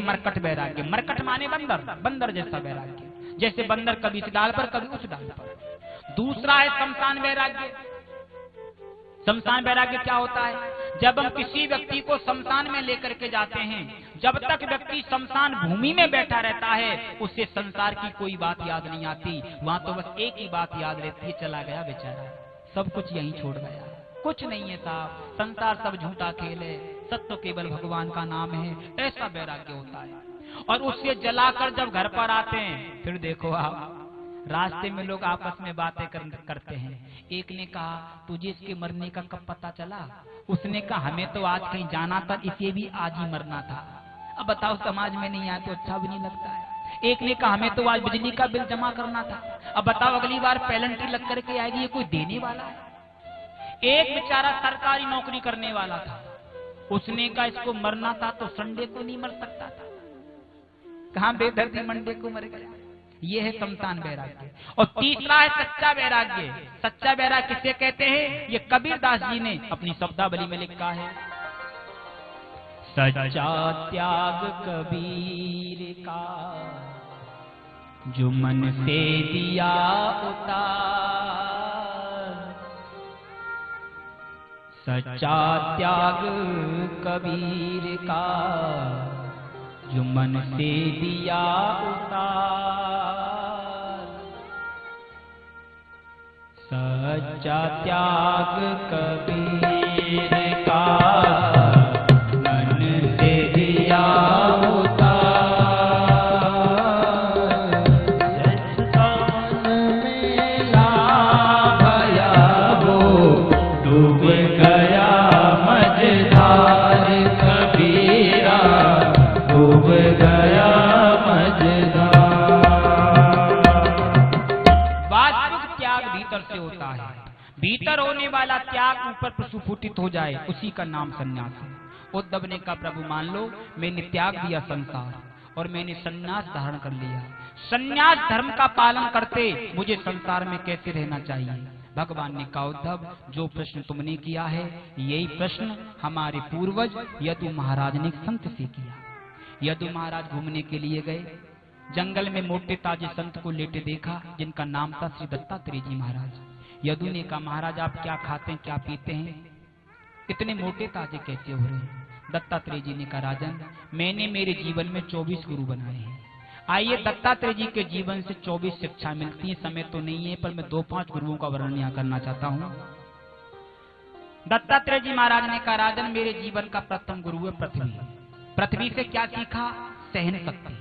मरकट वैराग्य। मरकट माने बंदर, बंदर जैसा वैराग्य, जैसे बंदर कभी इस डाल पर कभी उस डाल पर। दूसरा है शमशान वैराग्य। शमशान वैराग्य क्या होता है? जब हम किसी व्यक्ति को शमशान में लेकर के जाते हैं, जब तक व्यक्ति शमशान भूमि में बैठा रहता है, उसे संसार की कोई बात याद नहीं आती। वहां तो बस एक ही बात याद रहती है, चला गया बेचारा, सब कुछ यहीं छोड़ गया, कुछ नहीं है साहब, संसार सब झूठा खेल है, सत्य केवल भगवान का नाम है। ऐसा वैराग्य होता है। और उससे जलाकर जब घर पर आते हैं, फिर देखो आप, रास्ते में लोग आपस में बातें करते हैं। एक ने कहा, तुझे इसके मरने का कब पता चला? उसने कहा, हमें तो आज कहीं जाना था, इसे भी आज ही मरना था। अब बताओ, समाज में नहीं आया तो अच्छा भी नहीं लगता है। एक ने कहा, हमें तो आज बिजली का बिल जमा करना था। अब बताओ, अगली बार पेनल्टी लग करके आएगी, ये कोई देने वाला है? एक बेचारा सरकारी नौकरी करने वाला था, उसने कहा इसको मरना था तो संडे को नहीं मर सकता था, कहां बेदर्दी मंडे को मर गया। ये है शमशान वैराग्य। और तीसरा है सच्चा वैराग्य। सच्चा वैराग्य किसे कहते हैं? ये कबीरदास जी ने अपनी शब्दावली में लिखा है। सच्चा त्याग कबीर का, जो मन से दिया उतार। सच्चा त्याग कबीर का, जो मन से दिया उतार। सच्चा त्याग कबीर का, मन से दिया उतार। सत्संग में ना भया वो, डूब गया मझधार कबीरा, डूब गया मझधार। वास्तविक त्याग भीतर से होता है। भीतर होने वाला त्याग ऊपर प्रस्फुटित हो जाए, उसी का नाम संन्यास है। उद्धव ने कहा, प्रभु मान लो मैंने त्याग दिया संसार और मैंने संन्यास धारण कर लिया। संन्यास धर्म का पालन करते मुझे संसार में कैसे रहना चाहिए? भगवान ने कहा, उद्धव जो प्रश्न तुमने किया है, यही प्रश्न हमारे पूर्वज यदु महाराज ने संत से किया। यदु महाराज घूमने के लिए गए, जंगल में मोटे ताजे संत को लेटे देखा, जिनका नाम था श्री दत्तात्रेय जी महाराज। यदु ने कहा, महाराज आप क्या खाते हैं, क्या पीते हैं, इतने मोटे ताजे कैसे हो रहे हैं? दत्तात्रेय जी ने कहा, राजन मैंने मेरे जीवन में 24 गुरु बनाए हैं। आइए दत्तात्रेय जी के जीवन से 24 शिक्षा मिलती है। समय तो नहीं है, पर मैं 2-5 गुरुओं का वर्णन यहाँ करना चाहता हूँ। दत्तात्रेय जी महाराज ने कहा, राजन मेरे जीवन का प्रथम गुरु है पृथ्वी। पृथ्वी से क्या सीखा? सहन शक्ति।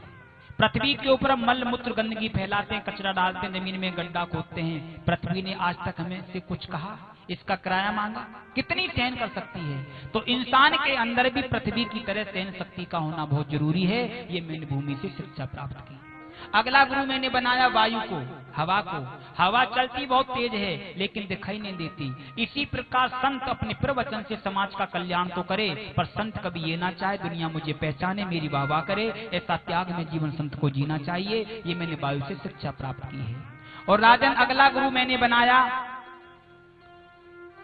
पृथ्वी के ऊपर हम मल मूत्र गंदगी फैलाते हैं, कचरा डालते हैं, जमीन में गड्ढा खोदते हैं। पृथ्वी ने आज तक हमें से कुछ कहा, इसका किराया मांगा? कितनी सहन कर सकती है? तो इंसान के अंदर भी पृथ्वी की तरह सहन शक्ति का होना बहुत जरूरी है। ये मैंने भूमि से शिक्षा प्राप्त की। अगला गुरु मैंने बनाया वायु को, हवा को। हवा चलती बहुत तेज है लेकिन दिखाई नहीं देती। इसी प्रकार संत अपने प्रवचन से समाज का कल्याण तो करे, पर संत कभी ये ना चाहे दुनिया मुझे पहचाने, मेरी वाहवाह करे। ऐसा त्याग में जीवन संत को जीना चाहिए। ये मैंने वायु से शिक्षा प्राप्त की है। और राजन अगला गुरु मैंने बनाया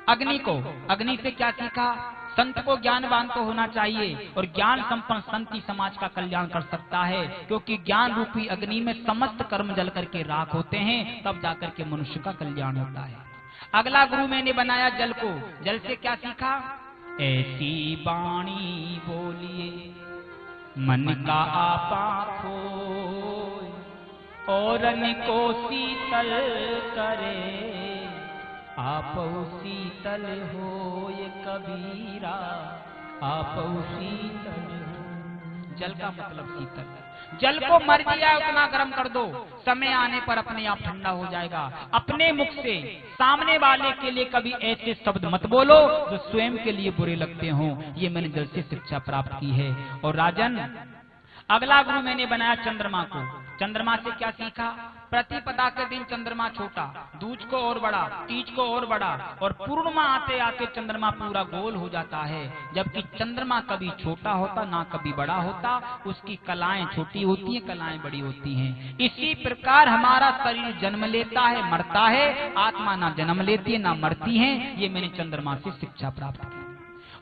अग्नि को। अग्नि से क्या सीखा? संत को ज्ञानवान तो होना चाहिए, और ज्ञान संपन्न संत ही समाज का कल्याण कर सकता है, क्योंकि ज्ञान रूपी अग्नि में समस्त कर्म जल करके राख होते हैं, तब जाकर के मनुष्य का कल्याण होता है। अगला गुरु मैंने बनाया जल को। जल से क्या सीखा? ऐसी वाणी बोलिए मन का आपा खोए, औरन को शीतल करे, आप शीतल हो ये कबीरा, आप शीतल हो। जल का मतलब शीतल। जल को मर्जी है उतना गर्म कर दो, समय आने पर अपने आप ठंडा हो जाएगा। अपने मुख से सामने वाले के लिए कभी ऐसे शब्द मत बोलो जो स्वयं के लिए बुरे लगते हो। ये मैंने जल से शिक्षा प्राप्त की है। और राजन अगला गुरु मैंने बनाया चंद्रमा को। चंद्रमा से क्या सीखा? प्रतिपदा के दिन चंद्रमा छोटा, दूज को और बड़ा, तीज को और बड़ा, और पूर्णिमा आते आते चंद्रमा पूरा गोल हो जाता है। जबकि चंद्रमा कभी छोटा होता ना कभी बड़ा होता, उसकी कलाएं छोटी होती हैं, कलाएं बड़ी होती हैं। इसी प्रकार हमारा शरीर जन्म लेता है, मरता है, आत्मा ना जन्म लेती है ना मरती है। ये मैंने चंद्रमा से शिक्षा प्राप्त की।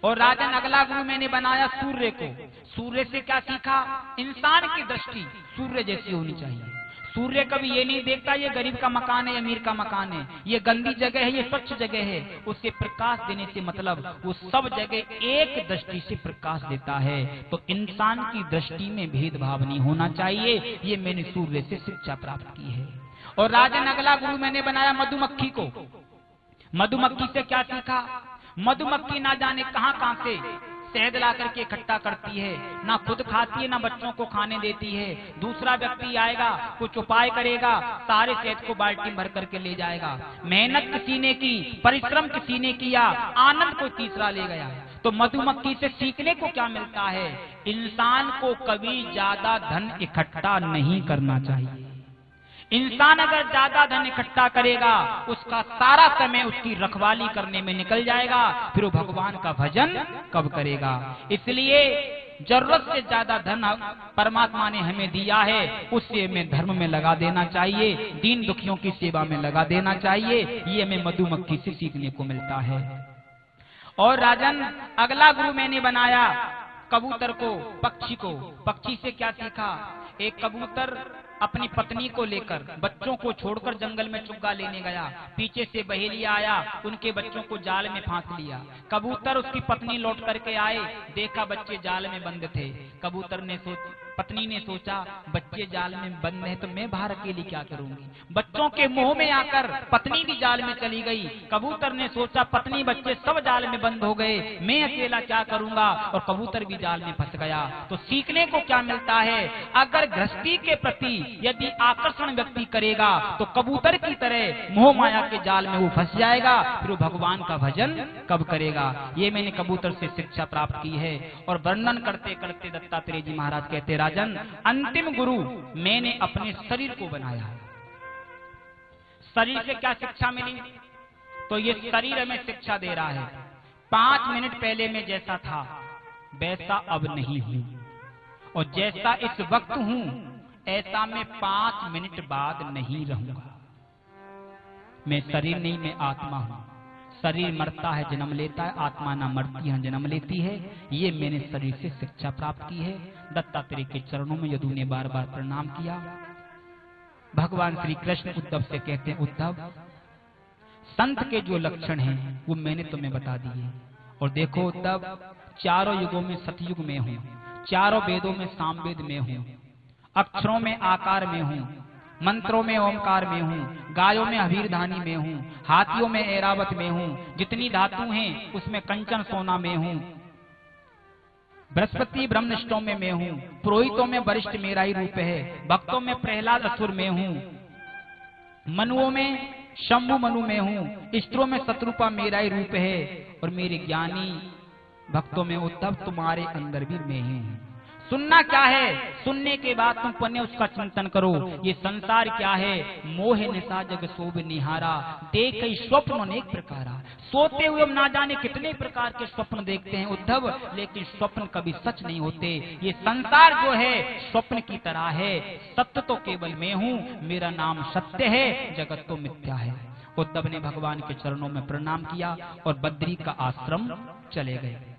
और राजन अगला गुरु मैंने बनाया सूर्य को। सूर्य से क्या सीखा? इंसान की दृष्टि सूर्य जैसी होनी चाहिए। सूर्य कभी ये नहीं देखता ये गरीब का मकान है, अमीर का मकान है, ये गंदी जगह है, ये स्वच्छ जगह है। उसे प्रकाश देने से मतलब वो सब जगह एक दृष्टि से प्रकाश देता है। तो इंसान की दृष्टि में भेदभाव नहीं होना चाहिए, ये मैंने सूर्य से शिक्षा प्राप्त की है। और राजन अगला गुरु मैंने बनाया मधुमक्खी को। मधुमक्खी से क्या सीखा? मधुमक्खी ना जाने कहां कहां से शहद ला करके इकट्ठा करती है, ना खुद खाती है ना बच्चों को खाने देती है। दूसरा व्यक्ति आएगा, कुछ उपाय करेगा, सारे शहद को बाल्टी भर करके ले जाएगा। मेहनत किसी ने की, परिश्रम किसी ने किया, आनंद को तीसरा ले गया। तो मधुमक्खी से सीखने को क्या मिलता है? इंसान को कभी ज्यादा धन इकट्ठा नहीं करना चाहिए। इंसान अगर ज्यादा धन इकट्ठा करेगा, उसका सारा समय उसकी रखवाली करने में निकल जाएगा, फिर वो भगवान का भजन कब करेगा? इसलिए जरूरत से ज्यादा धन परमात्मा ने हमें दिया है, उससे हमें धर्म में लगा देना चाहिए, दीन दुखियों की सेवा में लगा देना चाहिए। ये हमें मधुमक्खी से सीखने को मिलता है। और राजन अगला गुरु मैंने बनाया कबूतर को, पक्षी को। पक्षी से क्या सीखा? एक कबूतर अपनी पत्नी को लेकर बच्चों को छोड़कर जंगल में चुग्गा लेने गया। पीछे से बहेलिया आया, उनके बच्चों को जाल में फांस लिया। कबूतर उसकी पत्नी लौट करके आए, देखा बच्चे जाल में बंद थे। कबूतर ने पत्नी ने सोचा बच्चे जाल में बंद है तो मैं बाहर अकेली क्या करूंगी। बच्चों के मुंह में आकर पत्नी भी जाल में चली गई। कबूतर ने सोचा पत्नी बच्चे सब जाल में बंद हो गए, मैं अकेला क्या करूंगा, और कबूतर भी जाल में फंस गया। तो सीखने को क्या मिलता है? अगर गृहस्थी के प्रति यदि आकर्षण व्यक्ति करेगा तो कबूतर की तरह मोह माया के जाल में वो फंस जाएगा, फिर वो भगवान का भजन कब करेगा? ये मैंने कबूतर से शिक्षा प्राप्त की है। और वर्णन करते करते दत्तात्रेय जी महाराज कहते, राजन अंतिम गुरु मैंने अपने शरीर को बनाया। शरीर से क्या शिक्षा मिली? तो ये शरीर हमें शिक्षा दे रहा है, 5 मिनट पहले मैं जैसा था वैसा अब नहीं हूं, और जैसा इस वक्त हूं ऐसा मैं 5 मिनट बाद नहीं रहूंगा। मैं शरीर नहीं, मैं आत्मा हूं। शरीर मरता है, जन्म लेता है, आत्मा ना मरती है, जन्म लेती है। ये मैंने शरीर से शिक्षा प्राप्त की है। दत्तात्रेय के चरणों में यदु ने बार बार प्रणाम किया। भगवान श्री कृष्ण उद्धव से कहते हैं, उद्धव संत के जो लक्षण हैं वो मैंने तुम्हें बता दिए। और देखो उद्धव, चारों युगों में सतयुग में हूं, चारों वेदों में सामवेद में हूं, अक्षरों में आकार में हूं, मंत्रों में ओमकार में हूं, गायों में अभीरधानी में हूं, हाथियों में ऐरावत में हूं, जितनी धातु हैं उसमें कंचन सोना में हूं, बृहस्पति ब्रह्मनिष्ठों में मैं हूं, पुरोहितों में वरिष्ठ मेरा ही रूप है, भक्तों में प्रहलाद असुर में हूं, मनुओं में शंभु मनु में हूं, स्त्रों में शत्रुपा मेरा ही रूप है, और मेरे ज्ञानी भक्तों में उद्धव तुम्हारे अंदर भी मैं ही हूं। सुनना क्या है? सुनने के बाद तुम पुण्य उसका चिंतन करो। ये संसार क्या है? मोह निशा जग शोभ निहारा, देख स्वप्न अनेक प्रकारा। सोते हुए हम ना जाने कितने प्रकार के स्वप्न देखते हैं उद्धव, लेकिन स्वप्न कभी सच नहीं होते। ये संसार जो है स्वप्न की तरह है, सत्य तो केवल मैं हूँ, मेरा नाम सत्य है, जगत तो मिथ्या है। उद्धव ने भगवान के चरणों में प्रणाम किया और बद्री का आश्रम चले गए।